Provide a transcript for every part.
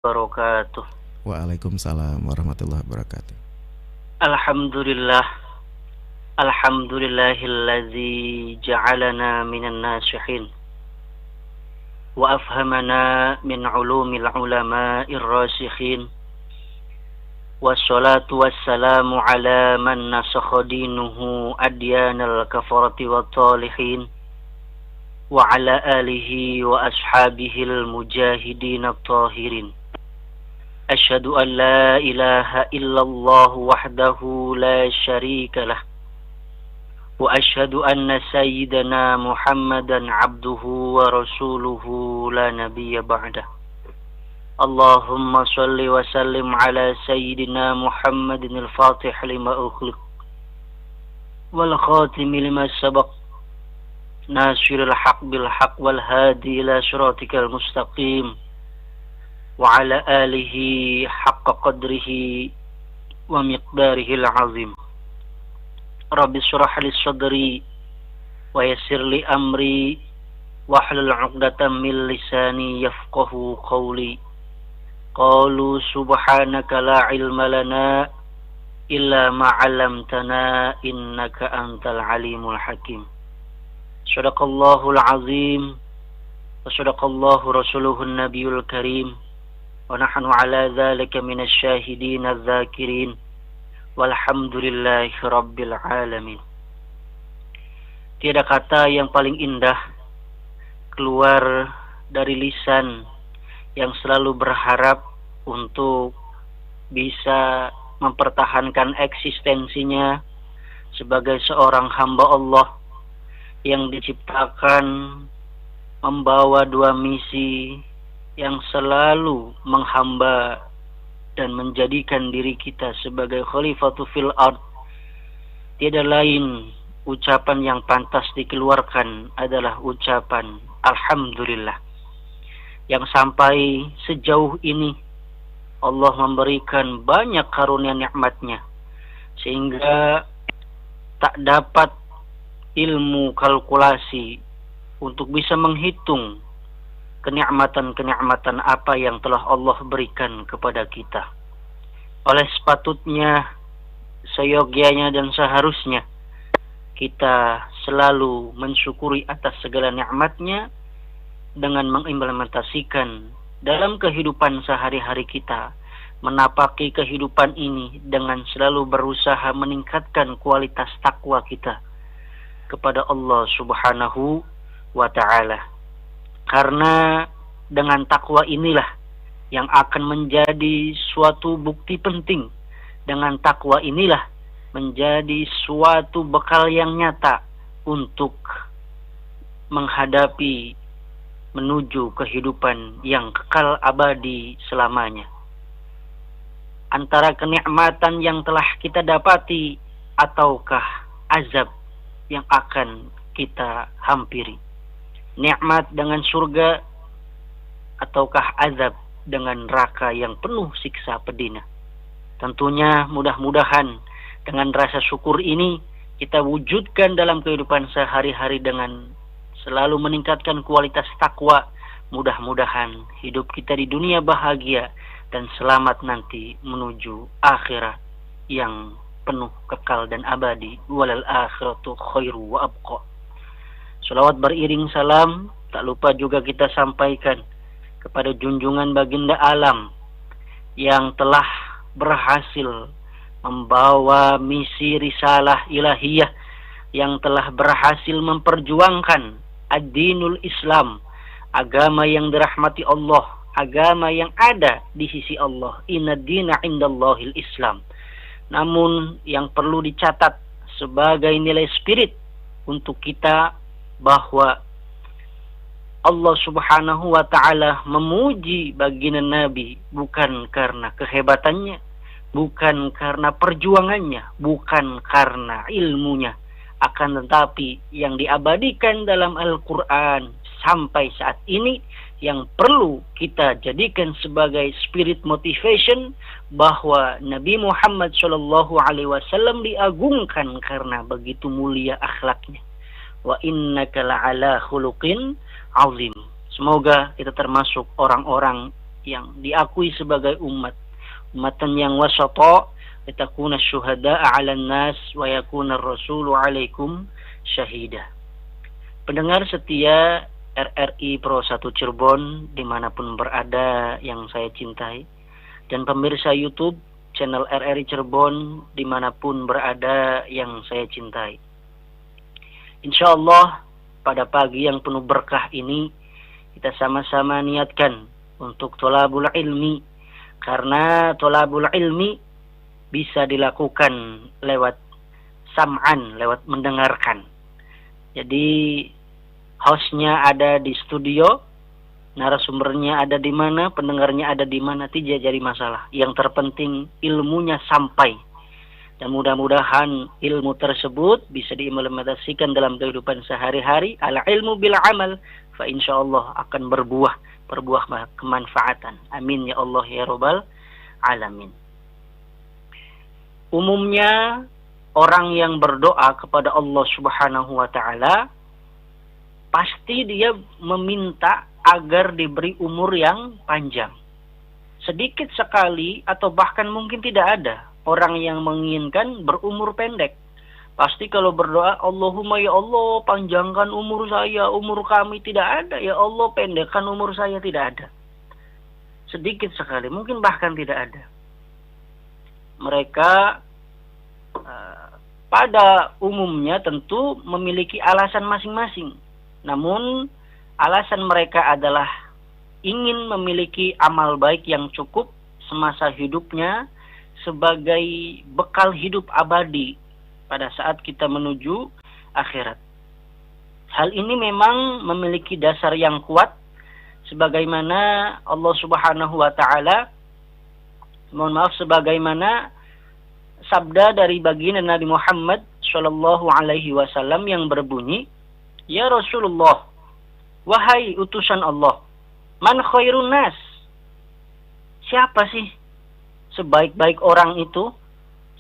Wabarakatuh. Waalaikumsalam warahmatullahi wabarakatuh. Alhamdulillah. Alhamdulillahillazi ja'alana minan nasihin wa afhamana min ulumil ulama'ir rasikhin. Wassalatu wassalamu ala man nasakha dinuhu adyanal kafarati wat talihin wa ala alihi wa ashabihil mujahidin at-tahirin. أشهد أن لا إله إلا الله وحده لا شريك له وأشهد أن سيدنا محمدا عبده ورسوله لا نبي بعده. اللهم صل وسلم على سيدنا محمد الفاتح لما أغلق والخاتم لما سبق ناصر الحق بالحق والهادي إلى صراطك المستقيم وعلى آله حق قدره ومقداره العظيم. رب اشرح لي صدري ويسر لي أمري واحلل عقدة من لساني يفقه قولي. قالوا سبحانك لا علم لنا إلا ما علمتنا إنك أنت العليم الحكيم. صدق الله العظيم وصدق الله رسوله النبي الكريم ونحن على ذلك من الشاهدين الذاكرين والحمد لله رب العالمين. Tiada kata yang paling indah keluar dari lisan yang selalu berharap untuk bisa mempertahankan eksistensinya sebagai seorang hamba Allah yang diciptakan membawa dua misi yang selalu menghamba dan menjadikan diri kita sebagai khalifatu fil ard. Tiada lain ucapan yang pantas dikeluarkan adalah ucapan Alhamdulillah. Yang sampai sejauh ini Allah memberikan banyak karunia nikmatnya sehingga tak dapat ilmu kalkulasi untuk bisa menghitung kenikmatan-kenikmatan apa yang telah Allah berikan kepada kita. Oleh sepatutnya, seyogyanya dan seharusnya kita selalu mensyukuri atas segala nikmatnya dengan mengimplementasikan dalam kehidupan sehari-hari kita, menapaki kehidupan ini dengan selalu berusaha meningkatkan kualitas takwa kita kepada Allah Subhanahu wa ta'ala. Karena dengan takwa inilah yang akan menjadi suatu bukti penting. Dengan takwa inilah menjadi suatu bekal yang nyata untuk menghadapi menuju kehidupan yang kekal abadi selamanya. Antara kenikmatan yang telah kita dapati ataukah azab yang akan kita hampiri. Nikmat dengan surga ataukah azab dengan neraka yang penuh siksa pedina. Tentunya mudah-mudahan dengan rasa syukur ini kita wujudkan dalam kehidupan sehari-hari dengan selalu meningkatkan kualitas takwa. Mudah-mudahan hidup kita di dunia bahagia dan selamat nanti menuju akhirat yang penuh kekal dan abadi. Walal akhiratu khairu wa abqa. Salawat beriring salam tak lupa juga kita sampaikan kepada junjungan baginda alam yang telah berhasil membawa misi risalah ilahiyah, yang telah berhasil memperjuangkan ad-dinul Islam, agama yang dirahmati Allah, agama yang ada di sisi Allah. Inna dina indallahil Islam. Namun yang perlu dicatat sebagai nilai spirit untuk kita bahwa Allah Subhanahu wa ta'ala memuji baginda Nabi bukan karena kehebatannya, bukan karena perjuangannya, bukan karena ilmunya, akan tetapi yang diabadikan dalam Al-Quran sampai saat ini yang perlu kita jadikan sebagai spirit motivation bahwa Nabi Muhammad SAW diagungkan karena begitu mulia akhlaknya. Wa innaka la'ala khuluqin azim. Semoga kita termasuk orang-orang yang diakui sebagai ummatan yang wasata, litakuna syuhada'a 'alan nas wa yakuna ar-rasulu 'alaikum syahida. Pendengar setia RRI Pro 1 Cirebon dimanapun berada yang saya cintai, dan pemirsa YouTube channel RRI Cirebon dimanapun berada yang saya cintai. Insya Allah pada pagi yang penuh berkah ini kita sama-sama niatkan untuk thalabul ilmi, karena thalabul ilmi bisa dilakukan lewat sam'an, lewat mendengarkan. Jadi hostnya ada di studio, narasumbernya ada di mana, pendengarnya ada di mana, tidak jadi masalah. Yang terpenting ilmunya sampai. Dan mudah-mudahan ilmu tersebut bisa diimplementasikan dalam kehidupan sehari-hari. Al ilmu bil amal, fa insyaallah akan berbuah kemanfaatan. Amin ya Allah ya Rabbal alamin. Umumnya orang yang berdoa kepada Allah Subhanahu wa taala pasti dia meminta agar diberi umur yang panjang. Sedikit sekali atau bahkan mungkin tidak ada orang yang menginginkan berumur pendek. Pasti kalau berdoa, Allahumma ya Allah panjangkan umur saya, umur kami, tidak ada. Ya Allah pendekkan umur saya, tidak ada. Sedikit sekali, mungkin bahkan tidak ada. Mereka pada umumnya tentu memiliki alasan masing-masing. Namun alasan mereka adalah ingin memiliki amal baik yang cukup semasa hidupnya sebagai bekal hidup abadi pada saat kita menuju akhirat. Hal ini memang memiliki dasar yang kuat, sebagaimana Allah Subhanahu wa taala, sebagaimana sabda dari baginda Nabi Muhammad sallallahu alaihi wasallam yang berbunyi, "Ya Rasulullah, wahai utusan Allah, man khairun nas?" Siapa sih sebaik-baik orang itu?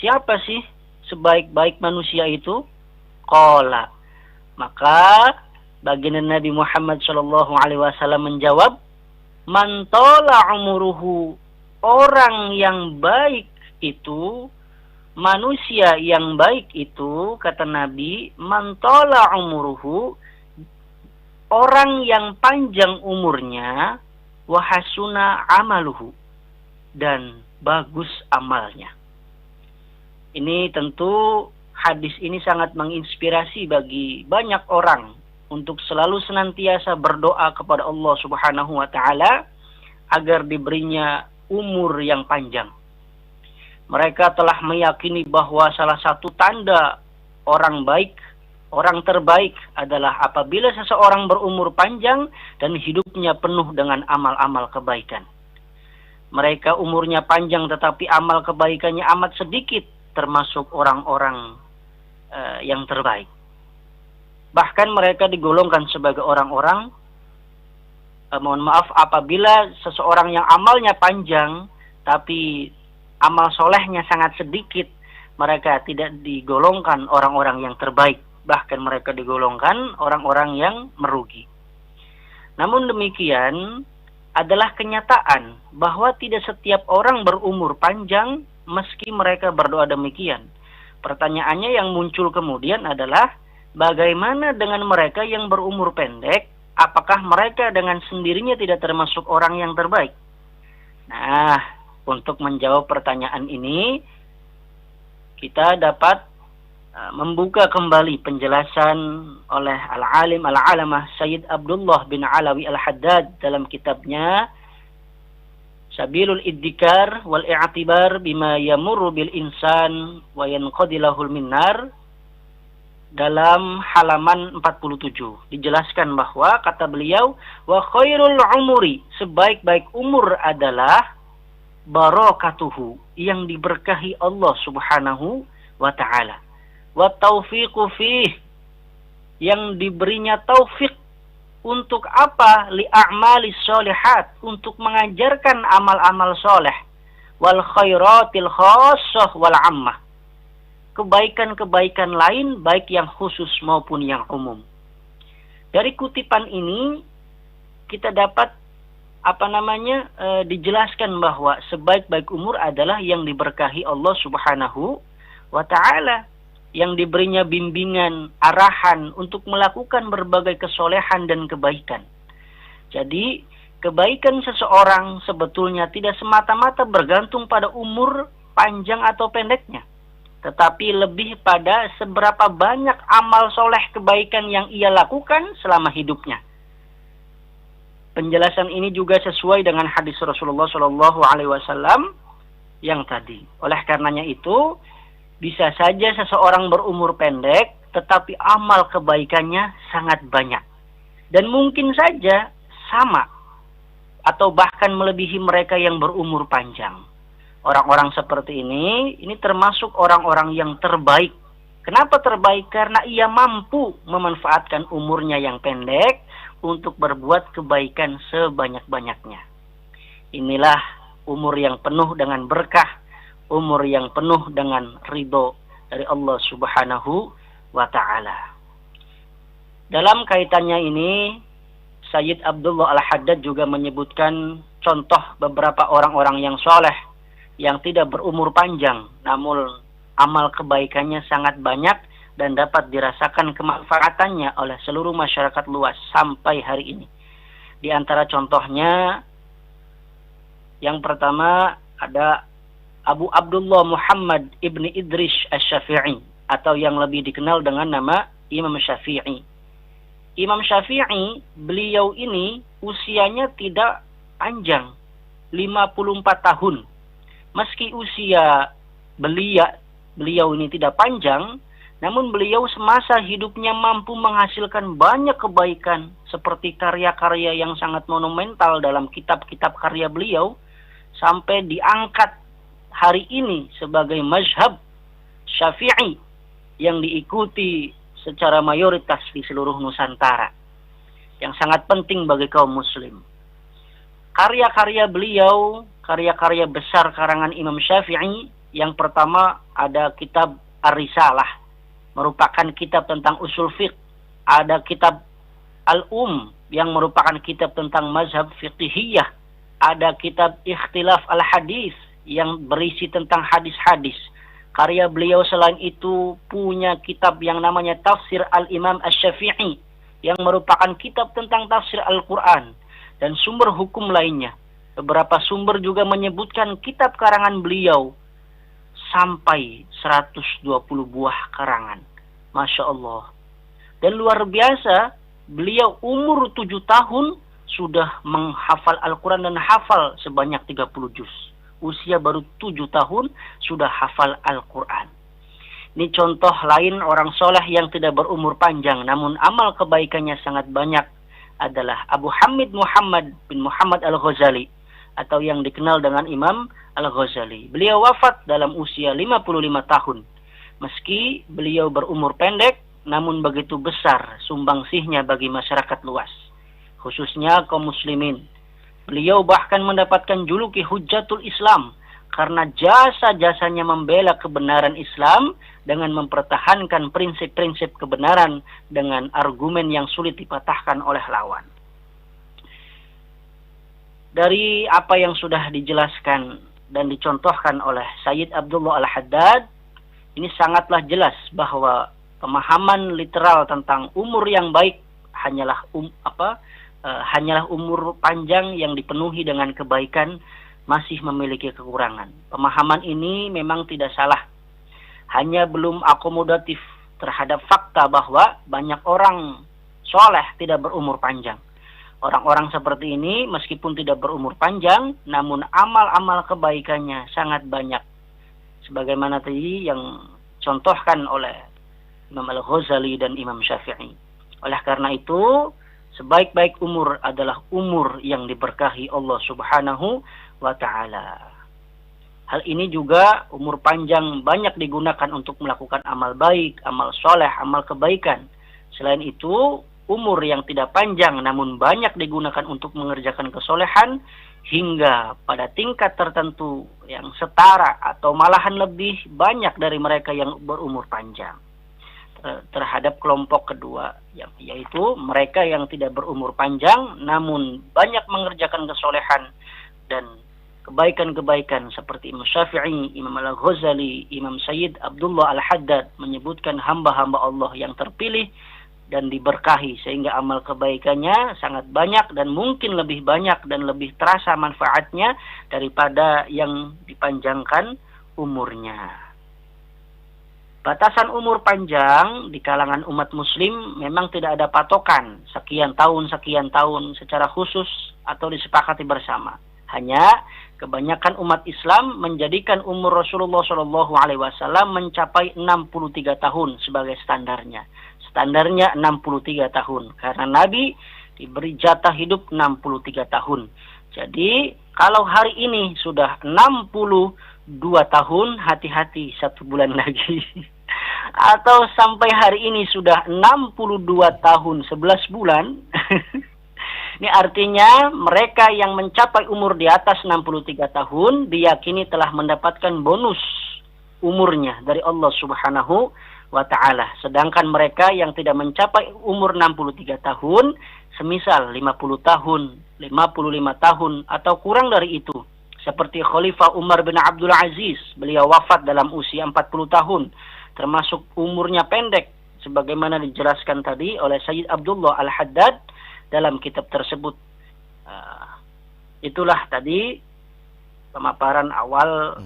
Siapa sih sebaik-baik manusia itu? Qala, maka baginda Nabi Muhammad sallallahu alaihi wasallam menjawab, "Man tala umuruhu." Orang yang baik itu, manusia yang baik itu, kata Nabi, "Man tala umuruhu." Orang yang panjang umurnya, wa hasuna amaluhu, dan bagus amalnya. Ini tentu hadis ini sangat menginspirasi bagi banyak orang untuk selalu senantiasa berdoa kepada Allah Subhanahu wa taala agar diberinya umur yang panjang. Mereka telah meyakini bahwa salah satu tanda orang baik, orang terbaik adalah apabila seseorang berumur panjang dan hidupnya penuh dengan amal-amal kebaikan. Mereka umurnya panjang tetapi amal kebaikannya amat sedikit, termasuk orang-orang yang terbaik. Bahkan mereka digolongkan sebagai orang-orang, apabila seseorang yang amalnya panjang tapi amal solehnya sangat sedikit, mereka tidak digolongkan orang-orang yang terbaik. Bahkan mereka digolongkan orang-orang yang merugi. Namun demikian adalah kenyataan bahwa tidak setiap orang berumur panjang meski mereka berdoa demikian. Pertanyaannya yang muncul kemudian adalah bagaimana dengan mereka yang berumur pendek? Apakah mereka dengan sendirinya tidak termasuk orang yang terbaik? Nah, untuk menjawab pertanyaan ini, kita dapat membuka kembali penjelasan oleh al-alim al-alamah Sayyid Abdullah bin Alawi al-Haddad dalam kitabnya Sabilul Iddikar wal I'tibar bima yamurru bil insan wa yanqadilahul minnar, dalam halaman 47. Dijelaskan bahwa kata beliau, wa khairul umuri, sebaik-baik umur adalah barakatuhu, yang diberkahi Allah Subhanahu wa taala. Wa taufiqu fih, yang diberinya taufik untuk apa? Li a'malis sholihat, untuk mengajarkan amal-amal soleh. Wal khairatil khassah wal ammah, kebaikan-kebaikan lain baik yang khusus maupun yang umum. Dari kutipan ini kita dapat dijelaskan bahwa sebaik-baik umur adalah yang diberkahi Allah Subhanahu wa Ta'ala, yang diberinya bimbingan, arahan untuk melakukan berbagai kesolehan dan kebaikan. Jadi, kebaikan seseorang sebetulnya tidak semata-mata bergantung pada umur panjang atau pendeknya, tetapi lebih pada seberapa banyak amal soleh kebaikan yang ia lakukan selama hidupnya. Penjelasan ini juga sesuai dengan hadis Rasulullah SAW yang tadi. Oleh karenanya itu, bisa saja seseorang berumur pendek, tetapi amal kebaikannya sangat banyak. Dan mungkin saja sama, atau bahkan melebihi mereka yang berumur panjang. Orang-orang seperti ini termasuk orang-orang yang terbaik. Kenapa terbaik? Karena ia mampu memanfaatkan umurnya yang pendek untuk berbuat kebaikan sebanyak-banyaknya. Inilah umur yang penuh dengan berkah, umur yang penuh dengan ridho dari Allah Subhanahu wa Ta'ala. Dalam kaitannya ini, Sayyid Abdullah Al-Haddad juga menyebutkan contoh beberapa orang-orang yang soleh, yang tidak berumur panjang, namun amal kebaikannya sangat banyak dan dapat dirasakan kemanfaatannya oleh seluruh masyarakat luas sampai hari ini. Di antara contohnya, yang pertama ada Abu Abdullah Muhammad ibni Idris Asy-Syafi'i, atau yang lebih dikenal dengan nama Imam Syafi'i. Imam Syafi'i, beliau ini usianya tidak panjang, 54 tahun. Meski usia beliau ini tidak panjang, namun beliau semasa hidupnya mampu menghasilkan banyak kebaikan, seperti karya-karya yang sangat monumental dalam kitab-kitab karya beliau, sampai diangkat hari ini sebagai mazhab Syafi'i yang diikuti secara mayoritas di seluruh Nusantara, yang sangat penting bagi kaum muslim. Karya-karya beliau, karya-karya besar karangan Imam Syafi'i, yang pertama ada kitab Ar-Risalah, merupakan kitab tentang usul fiqh. Ada kitab yang merupakan kitab tentang mazhab fiqhiyah. Ada kitab Ikhtilaf al-Hadis yang berisi tentang hadis-hadis. Karya beliau selain itu punya kitab yang namanya Tafsir Al-Imam Asy-Syafi'i, yang merupakan kitab tentang tafsir Al-Quran dan sumber hukum lainnya. Beberapa sumber juga menyebutkan kitab karangan beliau sampai 120 buah karangan. Masya Allah. Dan luar biasa, beliau umur 7 tahun sudah menghafal Al-Quran dan hafal sebanyak 30 juz. Usia baru 7 tahun sudah hafal Al-Quran. Ini contoh lain orang soleh yang tidak berumur panjang, namun amal kebaikannya sangat banyak, adalah Abu Hamid Muhammad bin Muhammad Al-Ghazali, atau yang dikenal dengan Imam Al-Ghazali. Beliau wafat dalam usia 55 tahun. Meski beliau berumur pendek, namun begitu besar sumbangsihnya bagi masyarakat luas, khususnya kaum muslimin. Beliau bahkan mendapatkan juluki Hujjatul Islam karena jasa-jasanya membela kebenaran Islam dengan mempertahankan prinsip-prinsip kebenaran dengan argumen yang sulit dipatahkan oleh lawan. Dari apa yang sudah dijelaskan dan dicontohkan oleh Sayyid Abdullah Al-Haddad, ini sangatlah jelas bahwa pemahaman literal tentang umur yang baik hanyalah umur panjang yang dipenuhi dengan kebaikan masih memiliki kekurangan. Pemahaman ini memang tidak salah, hanya belum akomodatif terhadap fakta bahwa banyak orang soleh tidak berumur panjang. Orang-orang seperti ini meskipun tidak berumur panjang, namun amal-amal kebaikannya sangat banyak. Sebagaimana tadi yang contohkan oleh Imam Al-Ghazali dan Imam Syafi'i. Oleh karena itu, sebaik-baik umur adalah umur yang diberkahi Allah Subhanahu wa Ta'ala. Hal ini juga umur panjang banyak digunakan untuk melakukan amal baik, amal soleh, amal kebaikan. Selain itu, umur yang tidak panjang namun banyak digunakan untuk mengerjakan kesolehan hingga pada tingkat tertentu yang setara atau malahan lebih banyak dari mereka yang berumur panjang. terhadap kelompok kedua, yaitu mereka yang tidak berumur panjang namun banyak mengerjakan kesolehan dan kebaikan-kebaikan, seperti Imam Syafi'i, Imam Al-Ghazali, Imam Sayyid Abdullah Al-Haddad menyebutkan hamba-hamba Allah yang terpilih dan diberkahi sehingga amal kebaikannya sangat banyak dan mungkin lebih banyak dan lebih terasa manfaatnya daripada yang dipanjangkan umurnya. Batasan umur panjang di kalangan umat muslim memang tidak ada patokan sekian tahun secara khusus atau disepakati bersama. Hanya kebanyakan umat Islam menjadikan umur Rasulullah SAW mencapai 63 tahun sebagai standarnya. Standarnya 63 tahun karena Nabi diberi jatah hidup 63 tahun. Jadi kalau hari ini sudah 62 tahun, hati-hati 1 bulan lagi. Atau sampai hari ini sudah 62 tahun 11 bulan. Ini artinya mereka yang mencapai umur di atas 63 tahun diyakini telah mendapatkan bonus umurnya dari Allah Subhanahu wa ta'ala. Sedangkan mereka yang tidak mencapai umur 63 tahun, semisal 50 tahun, 55 tahun atau kurang dari itu, seperti Khalifah Umar bin Abdul Aziz, beliau wafat dalam usia 40 tahun, termasuk umurnya pendek, sebagaimana dijelaskan tadi oleh Sayyid Abdullah Al-Haddad dalam kitab tersebut. Itulah tadi pemaparan awal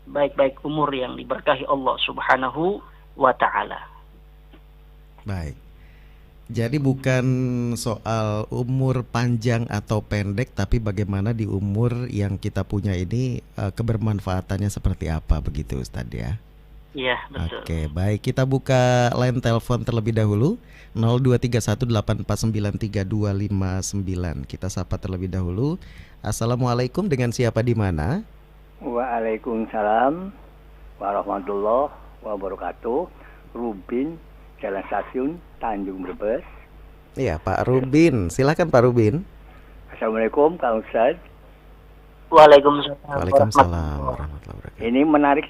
baik-baik umur yang diberkahi Allah Subhanahu wa ta'ala. Baik. Jadi bukan soal umur panjang atau pendek, tapi bagaimana di umur yang kita punya ini kebermanfaatannya seperti apa, begitu Ustadz ya? Iya, betul. Oke, baik, kita buka line telepon terlebih dahulu 0231849329. Kita sapa terlebih dahulu. Assalamualaikum, dengan siapa di mana? Waalaikumsalam warahmatullahi wabarakatuh. Rubin, Jalan Stasiun, Tanjung Brebes. Iya, Pak Rubin. Silakan Pak Rubin. Assalamualaikum Kang Ustaz. Waalaikumsalam. Waalaikumsalam warahmatullahi wabarakatuh. Ini menarik